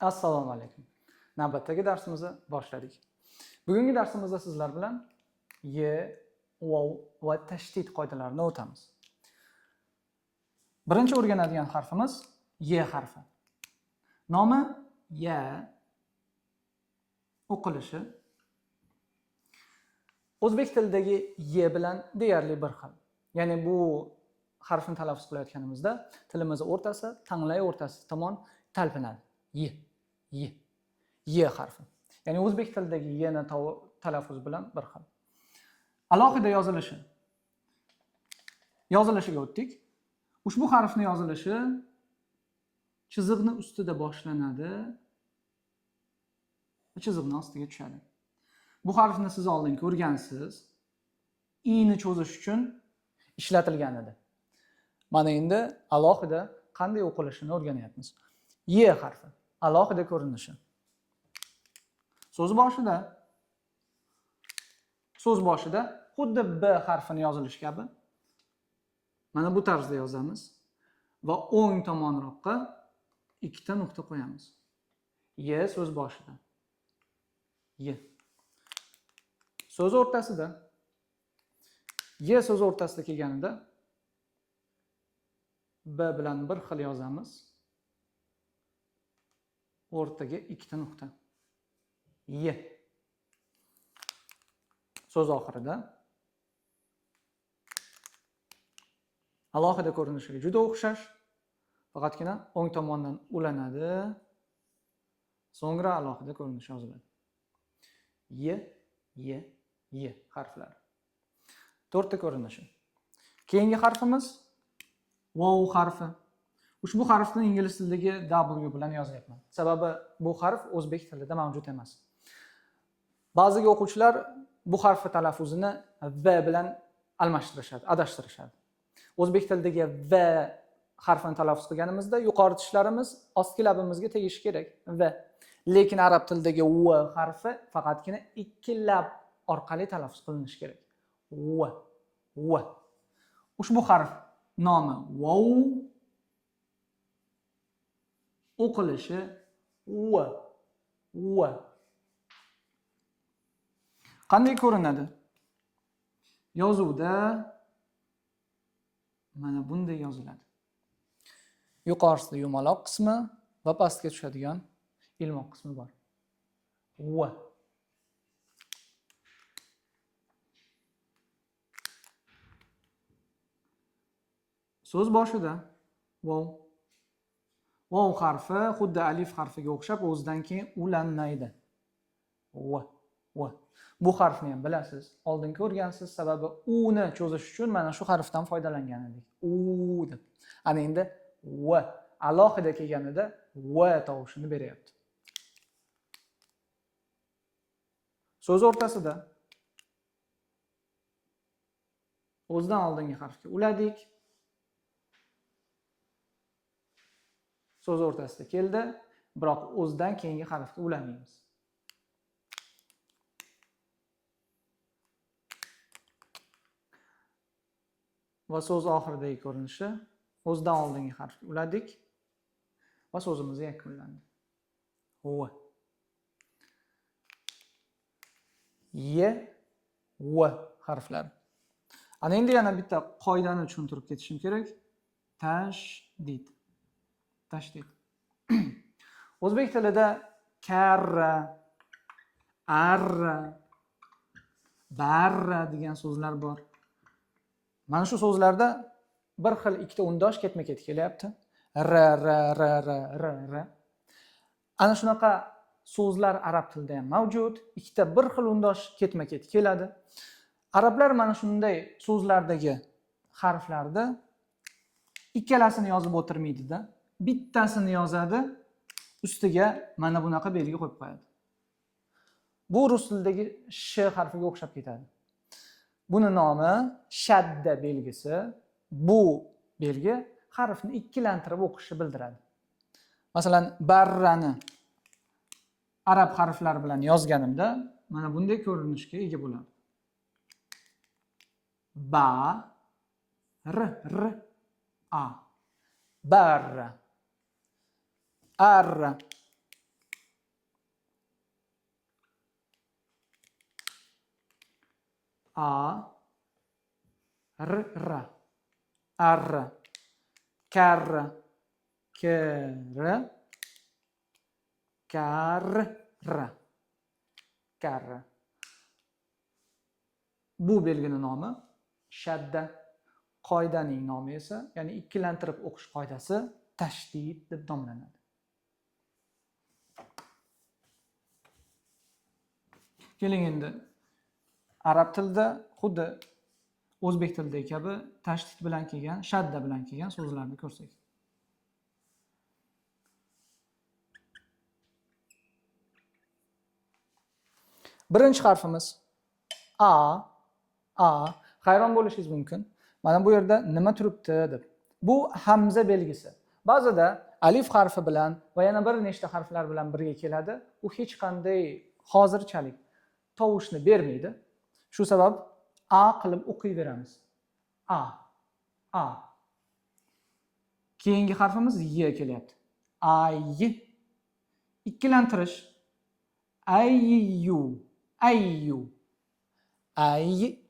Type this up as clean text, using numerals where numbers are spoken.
Assalomu alaykum. Navbatdagi darsimizni boshladik. Bugungi darsimizda sizlar bilan ye, vov va tashdid qoidalarini o'tamiz. Birinchi o'rganadigan harfimiz ye harfi. Nomi ya, o'qilishi o'zbek tilidagi ye bilan deyarli bir xil. Ya'ni bu harfni talaffuz qilayotganimizda tilimiz o'rtasi, tanglay o'rtasi tomon talpinadi. Ye. Ye harfi. Ya'ni o'zbek tilidagi yeni talaffuz bilan bir xil. Alohida yozilishi. Yozilishiga o'tdik. Ushbu harfni yozilishi chiziqni ustida boshlanadi va chiziqning ostiga tushadi. Bu harfni siz oldin ko'rgansiz. i'ni cho'zish uchun ishlatilgan edi. Mana endi alohida qanday o'qilishini o'rganyapmiz. Ye harfi. Alohida ko'rinishi. So'z boshida xuddi b harfini yozilishi kabi mana bu tarzda yozamiz va o'ng tomonroqqa ikkita nuqta qo'yamiz. Ye so'z boshida. Ye. So'z o'rtasida. Ye so'z o'rtasida kelganida b bilan bir xil yozamiz. O'rtaga ikkita nuqta. Ye. So'z oxirida alohida ko'rinishiga juda o'xshash, faqatgina o'ng tomondan ulanadi, so'ngra alohida ko'rinish yoziladi. Ye harflari. 4 ta ko'rinishi. Keyingi harfimiz vov harfi. Ushbu harfni ingliz tilidagi W bilan yozyapman. Sababi bu harf o'zbek tilida mavjud emas. Ba'zi o'quvchilar bu harf talaffuzini v bilan almashtirishadi, adashtirishadi. O'zbek tilidagi v harfini talaffuz qilganimizda yuqori tishlarimiz ostki labimizga tegishi kerak. V. Lekin arab tilidagi v harfi faqatgina ikki lab orqali talaffuz qilinishi kerak. V. Ushbu harf nomi vov, o'qilishi v. Qanday ko'rinadi? Yozuvda mana bunday yoziladi. Yuqorisida yumaloq qismi va pastga tushadigan ilmoq qismi bor. V. So'z boshida vov. Vov harfi xuddi alif harfiga o'xshab o'zidan keyin ulanmaydi. V. Bu harfni ham bilasiz, oldin ko'rgansiz, sababi u ni cho'zish uchun mana shu harfdan foydalangan edik. U deb. Ana endi v alohida kelganida v tovushini beryapti. So'z o'rtasida o'zidan oldingi harfga uladik. So'z o'rtasida keldi, biroq o'zidan keyingi harfga ulamaymiz. Va so'z oxiridagi ko'rinishi o'zidan oldingi harfga uladik va so'zimiz yakunlandi. V. Ye, v harflari. Ana endi yana bitta qoidani tushuntirib ketishim kerak. Tashdid. O'zbek tilida karra, arra, barra degan so'zlar bor. Mana shu so'zlarda bir xil ikkita undosh ketma-ket kelyapti. R. Ana shunaqa so'zlar arab tilida ham mavjud. Ikkita bir xil undosh ketma-ket keladi. Arablar mana shunday so'zlardagi harflarda ikkalasini yozib o'tirmaydi-da. Bittasini yozadi, ustiga mana bunaqa belgi qo'yib qo'yadi. Bu rus tilidagi sh harfiga o'xshab ketadi. Buni nomi shadda belgisi. Bu belgi harfni ikkilantirib o'qishni bildiradi. Masalan, barrani arab harflari bilan yozganimda mana bunday ko'rinishga ega bo'ladi. Ba, r, a. Barra. Arra. A, R, R. Ar, kar, kr, kar, r. Kar. Bu belginin nomi shadda. Qoidaning nomi esa, ya'ni ikkilantirib o'qish qoidasi tashdid deb nomlanadi. Keling endi arab tilida xuddi o'zbek tilidagi kabi tashdid bilan kelgan, shadda bilan kelgan so'zlarni ko'rsak. Birinchi harfimiz A. Hayron bo'lishingiz mumkin. Mana bu yerda nima turibdi deb. Bu hamza belgisi. Ba'zida alif harfi bilan va yana bir nechta harflar bilan birga keladi. U hech qanday hozirchalik tovushni bermaydi. Shu sabab A qilib o'qiyveramiz. A. Keyingi harfimiz Y kelyapti. Ay. Ikkilantirish. Ayyu. Ay.